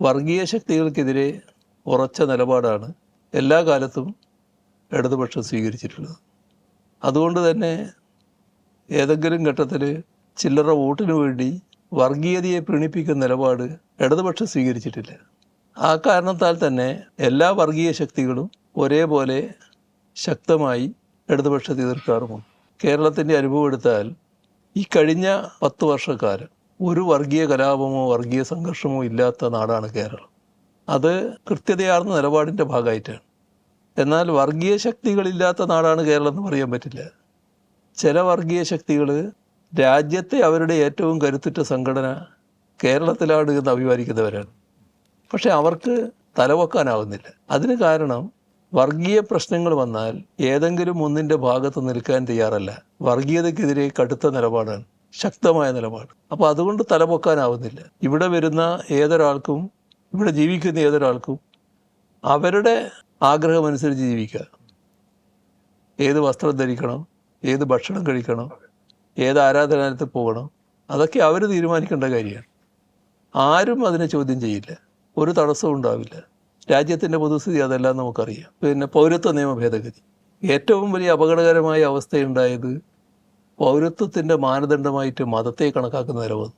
വർഗീയ ശക്തികൾക്കെതിരെ ഉറച്ച നിലപാടാണ് എല്ലാ കാലത്തും ഇടതുപക്ഷം സ്വീകരിച്ചിട്ടുള്ളത്. അതുകൊണ്ട് തന്നെ ഏതെങ്കിലും ഘട്ടത്തിൽ ചില്ലറ വോട്ടിനു വേണ്ടി വർഗീയതയെ പ്രീണിപ്പിക്കുന്ന നിലപാട് ഇടതുപക്ഷം സ്വീകരിച്ചിട്ടില്ല. ആ കാരണത്താൽ തന്നെ എല്ലാ വർഗീയ ശക്തികളും ഒരേപോലെ ശക്തമായി ഇടതുപക്ഷത്തെ എതിർക്കാറുമുണ്ട്. കേരളത്തിൻ്റെ അനുഭവം എടുത്താൽ ഈ കഴിഞ്ഞ 10 വർഷക്കാലം ഒരു വർഗീയ കലാപമോ വർഗീയ സംഘർഷമോ ഇല്ലാത്ത നാടാണ് കേരളം. അത് കൃത്യതയാർന്ന നിലപാടിൻ്റെ ഭാഗമായിട്ടാണ്. എന്നാൽ വർഗീയ ശക്തികളില്ലാത്ത നാടാണ് കേരളം എന്ന് പറയാൻ പറ്റില്ല. ചില വർഗീയ ശക്തികൾ രാജ്യത്തെ അവരുടെ ഏറ്റവും കരുത്തുറ്റ സംഘടന കേരളത്തിലാണ് എന്ന് അഭിമാനിക്കുന്നവരാണ്. പക്ഷെ അവർക്ക് തലവെക്കാനാവുന്നില്ല. അതിന് കാരണം വർഗീയ പ്രശ്നങ്ങൾ വന്നാൽ ഏതെങ്കിലും ഒന്നിൻ്റെ ഭാഗത്ത് നിൽക്കാൻ തയ്യാറല്ല. വർഗീയതയ്ക്കെതിരെ കടുത്ത നിലപാടാണ്, ശക്തമായ നിലപാട്. അപ്പോൾ അതുകൊണ്ട് തലപൊക്കാനാവുന്നില്ല. ഇവിടെ വരുന്ന ഏതൊരാൾക്കും, ഇവിടെ ജീവിക്കുന്ന ഏതൊരാൾക്കും അവരുടെ ആഗ്രഹമനുസരിച്ച് ജീവിക്കുക. ഏത് വസ്ത്രം ധരിക്കണം, ഏത് ഭക്ഷണം കഴിക്കണം, ഏത് ആരാധനാലയത്തിൽ പോകണം, അതൊക്കെ അവർ തീരുമാനിക്കേണ്ട കാര്യമാണ്. ആരും അതിനെ ചോദ്യം ചെയ്യില്ല, ഒരു തടസ്സവും ഉണ്ടാവില്ല. രാജ്യത്തിൻ്റെ പൊതുസ്ഥിതി അതെല്ലാം നമുക്കറിയാം. പിന്നെ പൗരത്വ നിയമ ഭേദഗതി, ഏറ്റവും വലിയ അപകടകരമായ അവസ്ഥയുണ്ടായത് പൗരത്വത്തിൻ്റെ മാനദണ്ഡമായിട്ട് മതത്തെ കണക്കാക്കുന്ന നില വന്നു.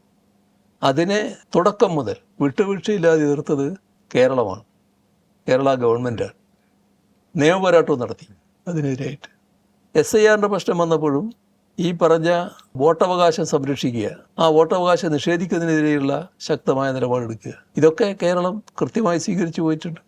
അതിനെ തുടക്കം മുതൽ വിട്ടുവീഴ്ചയില്ലാതെ എതിർത്തത് കേരളമാണ്, കേരള ഗവൺമെൻറ്റാണ്. നിയമപോരാട്ടവും നടത്തി അതിനെതിരായിട്ട്. SIRൻ്റെ പ്രശ്നം വന്നപ്പോഴും ഈ പറഞ്ഞ വോട്ടവകാശം സംരക്ഷിക്കുക, ആ വോട്ടവകാശം നിഷേധിക്കുന്നതിനെതിരെയുള്ള ശക്തമായ നിലപാടെടുക്കുക, ഇതൊക്കെ കേരളം കൃത്യമായി സ്വീകരിച്ചു പോയിട്ടുണ്ട്.